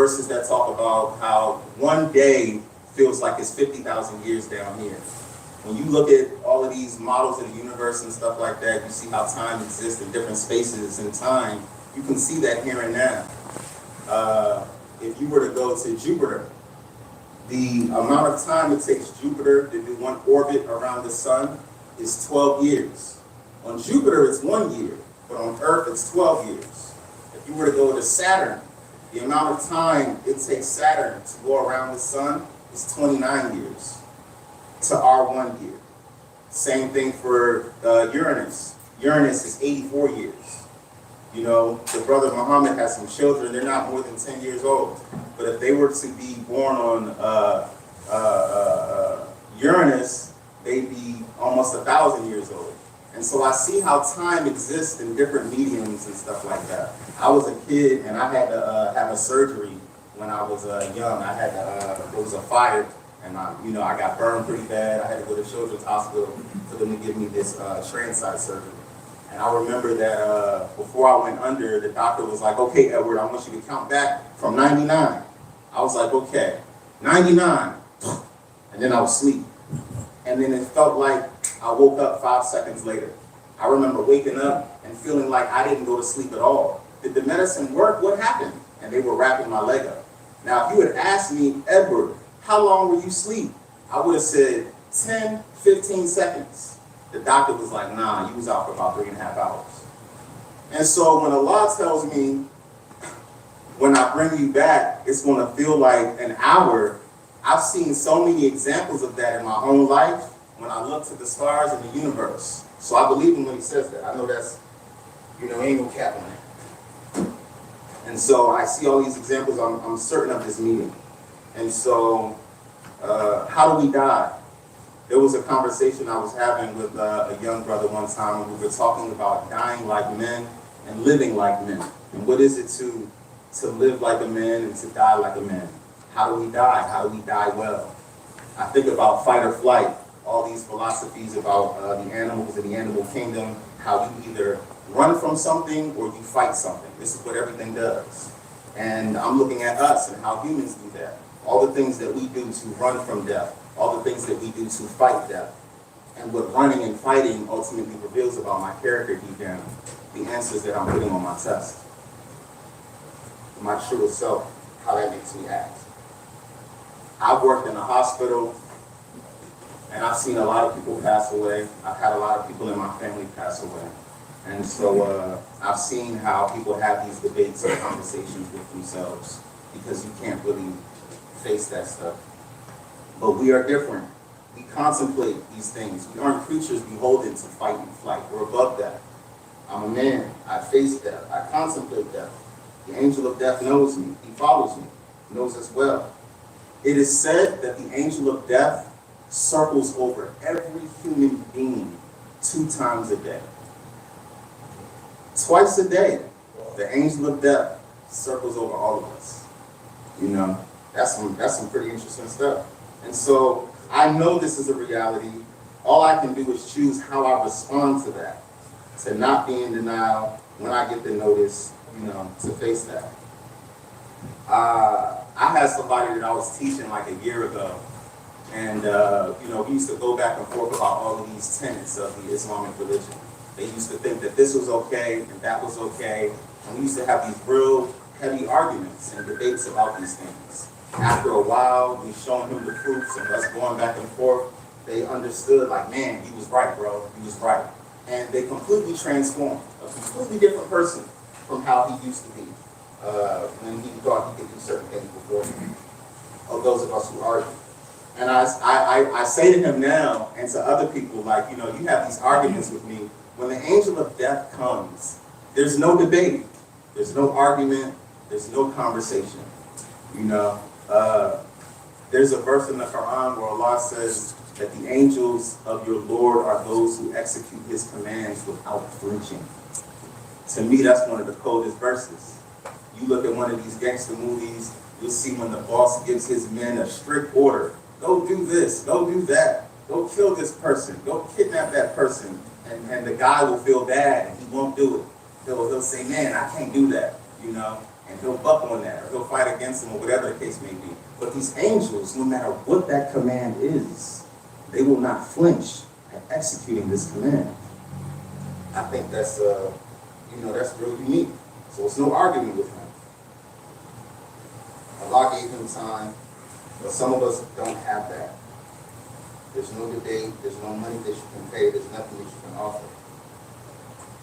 verses that talk about how one day feels like it's 50,000 years down here. When you look at all of these models of the universe and stuff like that, you see how time exists in different spaces in time. You can see that here and now. If you were to go to Jupiter, the amount of time it takes Jupiter to do one orbit around the sun is 12 years. On Jupiter, it's 1 year, but on Earth, it's 12 years. If you were to go to Saturn, the amount of time it takes Saturn to go around the sun is 29 years to our 1 year. Same thing for Uranus. Uranus is 84 years. You know, the brother Muhammad has some children, they're not more than 10 years old. But if they were to be born on Uranus, they'd be almost 1,000 years old. And so I see how time exists in different mediums and stuff like that. I was a kid and I had to have a surgery when I was young. I had to, there was a fire and I got burned pretty bad. I had to go to Children's Hospital for them to give me this transsite surgery. And I remember that before I went under, the doctor was like, okay, Edward, I want you to count back from 99. I was like, okay, 99. And then I was asleep. And then it felt like I woke up 5 seconds later. I remember waking up and feeling like I didn't go to sleep at all. Did the medicine work? What happened? And they were wrapping my leg up. Now, if you had asked me, Edward, how long were you asleep? I would have said 10, 15 seconds. The doctor was like, nah, you was out for about 3.5 hours. And so when Allah tells me, when I bring you back, it's going to feel like an hour, I've seen so many examples of that in my own life when I look to the stars and the universe. So I believe him when he says that. I know that's, ain't no cap on it. And so I see all these examples, I'm certain of this meaning. And so, how do we die? There was a conversation I was having with a young brother one time, and we were talking about dying like men and living like men. And what is it to live like a man and to die like a man? How do we die? How do we die well? I think about fight or flight, all these philosophies about the animals in the animal kingdom, how you either run from something or you fight something. This is what everything does. And I'm looking at us and how humans do that. All the things that we do to run from death, all the things that we do to fight death, and what running and fighting ultimately reveals about my character deep down, the answers that I'm putting on my test, my true self, how that makes me act. I've worked in a hospital, and I've seen a lot of people pass away. I've had a lot of people in my family pass away. And so I've seen how people have these debates and conversations with themselves because you can't really face that stuff. But we are different. We contemplate these things. We aren't creatures beholden to fight and flight. We're above that. I'm a man. I face death. I contemplate death. The angel of death knows me. He follows me. Knows us well. It is said that the angel of death circles over every human being 2 times a day. Twice a day, the angel of death circles over all of us. That's some pretty interesting stuff. And so I know this is a reality. All I can do is choose how I respond to that, to not be in denial when I get the notice, to face that. I had somebody that I was teaching like a year ago, and we used to go back and forth about all of these tenets of the Islamic religion. They used to think that this was okay and that was okay, and we used to have these real heavy arguments and debates about these things. After a while, we showing him the proofs and us going back and forth, they understood like, man, he was right, bro, he was right. And they completely transformed, a completely different person from how he used to be when he thought he could do certain things before him, of those of us who argue. And I say to him now and to other people, like, you have these arguments with me. When the angel of death comes, there's no debate, there's no argument, there's no conversation. There's a verse in the Quran where Allah says that the angels of your Lord are those who execute his commands without flinching. To me, that's one of the coldest verses. You look at one of these gangster movies, you'll see when the boss gives his men a strict order. Go do this, go do that, go kill this person, go kidnap that person. And the guy will feel bad and he won't do it. He'll say, man, I can't do that, and he'll buck on that, or he'll fight against him, or whatever the case may be. But these angels, no matter what that command is, they will not flinch at executing this command. I think that's, that's real unique. So it's no arguing with him. Allah gave him time, but some of us don't have that. There's no debate, there's no money that you can pay, there's nothing that you can offer.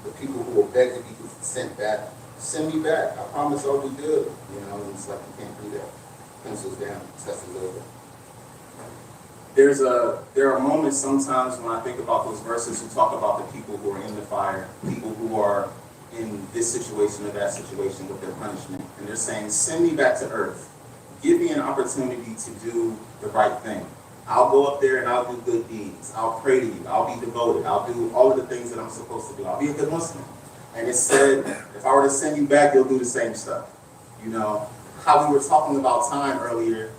The people who will beg to be sent back, send me back. I promise I'll do good. And it's like you can't do that. Pencils down, test is over. There are moments sometimes when I think about those verses who talk about the people who are in the fire, people who are in this situation or that situation with their punishment. And they're saying, send me back to earth. Give me an opportunity to do the right thing. I'll go up there and I'll do good deeds. I'll pray to you. I'll be devoted. I'll do all of the things that I'm supposed to do. I'll be a good Muslim. And it said, if I were to send you back, you'll do the same stuff. How we were talking about time earlier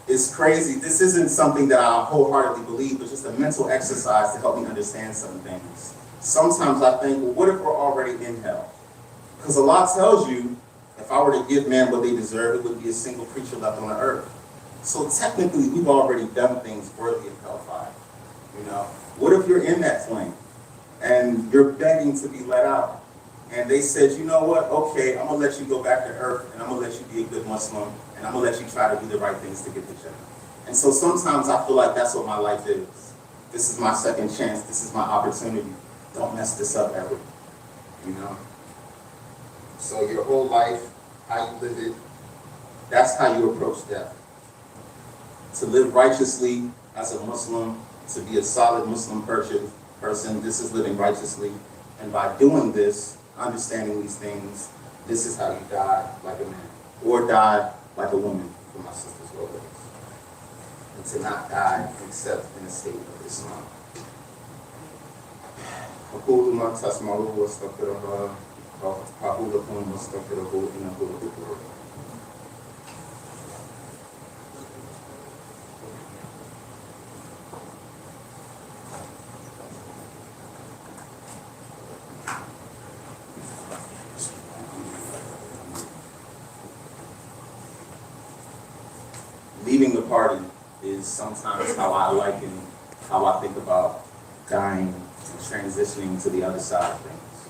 is crazy. This isn't something that I wholeheartedly believe, but just a mental exercise to help me understand some things. Sometimes I think, well, what if we're already in hell? Because Allah tells you, if I were to give man what they deserve, it would be a single creature left on the earth. So technically, we've already done things worthy of hellfire. What if you're in that flame and you're begging to be let out? And they said, you know what? Okay, I'm going to let you go back to earth, and I'm going to let you be a good Muslim, and I'm going to let you try to do the right things to get to Jannah. And so sometimes I feel like that's what my life is. This is my second chance. This is my opportunity. Don't mess this up ever. So your whole life, how you live it, that's how you approach death. To live righteously as a Muslim, to be a solid Muslim person, this is living righteously. And by doing this, understanding these things, this is how you die like a man, or die like a woman, for my sisters well with us. And to not die except in a state of Islam. أقول ما تسمعوا واستغفر الله أقول لكم واستغفره إنه هو الغفور الرحيم. Leaving the party is sometimes how I think about dying and transitioning to the other side of things.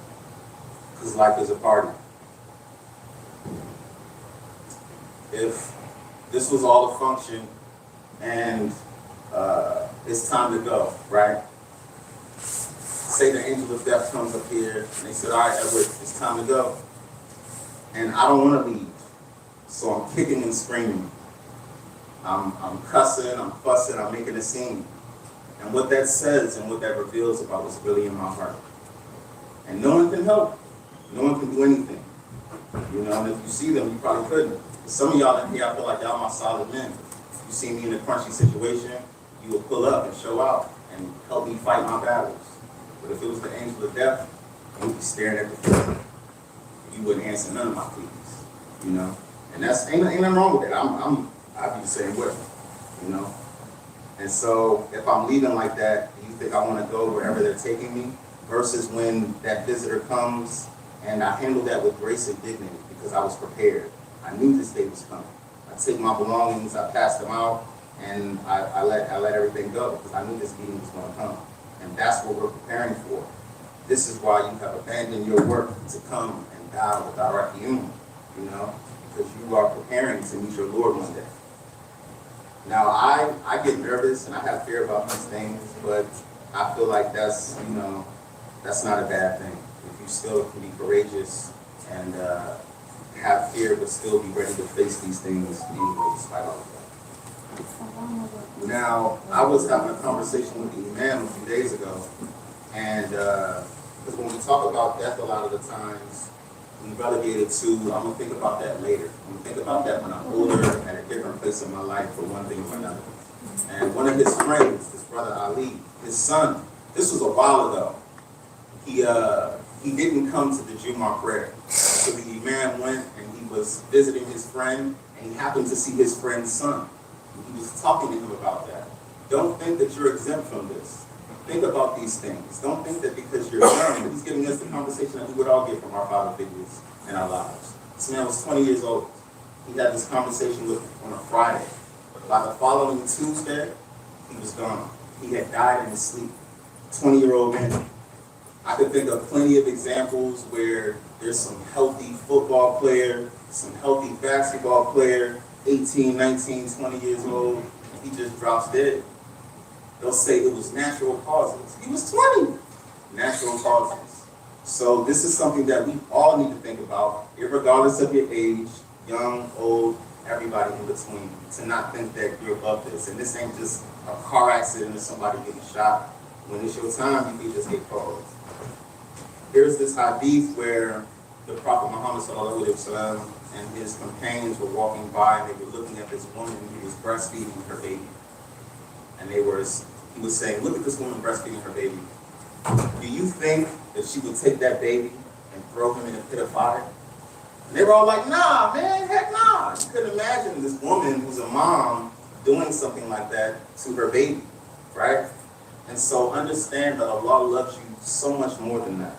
Because life is a party. If this was all a function and it's time to go, right? Say the angel of death comes up here and they said, all right, Edward, it's time to go. And I don't want to leave. So I'm kicking and screaming. I'm cussing, I'm fussing, I'm making a scene. And what that says and what that reveals about what's really in my heart. And no one can help. No one can do anything. And if you see them, you probably couldn't. Some of y'all in here, I feel like y'all my solid men. If you see me in a crunchy situation, you will pull up and show out and help me fight my battles. But if it was the angel of death, you'd be staring at the floor. You wouldn't answer none of my pleas. And that's ain't nothing wrong with that. I'd be the same way. And so if I'm leaving like that, do you think I want to go wherever they're taking me? Versus when that visitor comes and I handle that with grace and dignity because I was prepared. I knew this day was coming. I took my belongings, I passed them out, and I let everything go because I knew this meeting was going to come. And that's what we're preparing for. This is why you have abandoned your work to come and die with our Akhirah, because you are preparing to meet your Lord one day. Now, I get nervous and I have fear about these things, but I feel like that's not a bad thing. If you still can be courageous and have fear, but still be ready to face these things anyway, despite all of that. Now, I was having a conversation with the Imam a few days ago, and because when we talk about death a lot of the times, we relegate it to, I'm going to think about that later. I'm going to think about that when I'm older, at a different place in my life, for one thing or another. And one of his friends, his brother Ali, his son, this was a while ago, he didn't come to the Jummah prayer. So the Imam went and he was visiting his friend, and he happened to see his friend's son. He was talking to him about that. Don't think that you're exempt from this. Think about these things. Don't think that because you're young, he's giving us the conversation that we would all get from our father figures in our lives. This man was 20 years old. He had this conversation with on a Friday. By the following Tuesday, he was gone. He had died in his sleep. 20-year-old man. I could think of plenty of examples where there's some healthy football player, some healthy basketball player, 18, 19, 20 years old, and he just drops dead. They'll say it was natural causes. He was 20. Natural causes. So this is something that we all need to think about, regardless of your age, young, old, everybody in between, to not think that you're above this. And this ain't just a car accident or somebody getting shot. When it's your time, you can just get called. Here's this hadith where the Prophet Muhammad ﷺ and his companions were walking by and they were looking at this woman who was breastfeeding her baby. And he was saying, look at this woman breastfeeding her baby. Do you think that she would take that baby and throw him in a pit of fire? And they were all like, nah, man, heck nah. You couldn't imagine this woman who's a mom doing something like that to her baby, right? And so understand that Allah loves you so much more than that.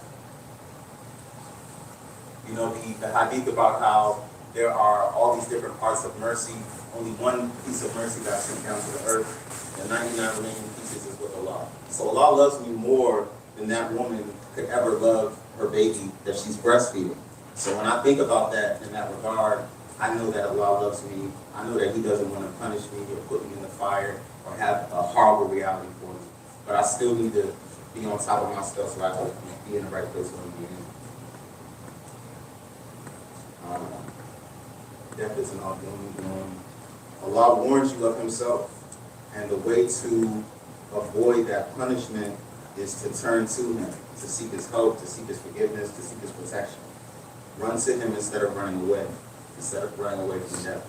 You know, the hadith about how there are all these different parts of mercy, only one piece of mercy that's sent down to the earth, and 99 remaining pieces is with Allah. So Allah loves me more than that woman could ever love her baby that she's breastfeeding. So when I think about that in that regard, I know that Allah loves me. I know that He doesn't want to punish me or put me in the fire or have a horrible reality for me. But I still need to be on top of my stuff so I can be in the right place when I'm being. Death isn't all doom. Allah warns you of Himself, and the way to avoid that punishment is to turn to Him, to seek His help, to seek His forgiveness, to seek His protection. Run to Him instead of running away, instead of running away from death.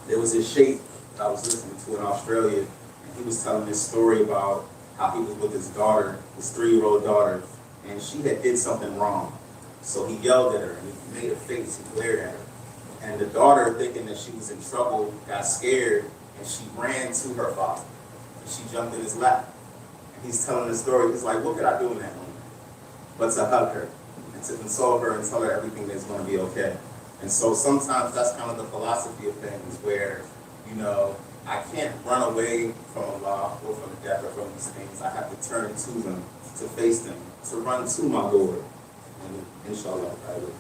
There was this sheikh I was listening to in Australia, and he was telling this story about how he was with his daughter, his 3-year-old daughter, and she had did something wrong. So he yelled at her, and he made a face, he glared at her. And the daughter, thinking that she was in trouble, got scared, and she ran to her father. And she jumped in his lap. And he's telling the story, he's like, what could I do in that moment? But to hug her, and to console her and tell her everything is going to be okay. And so sometimes that's kind of the philosophy of things where, you know, I can't run away from Allah or from death or from these things. I have to turn to them, to face them, to run to my Lord. And inshallah, I will.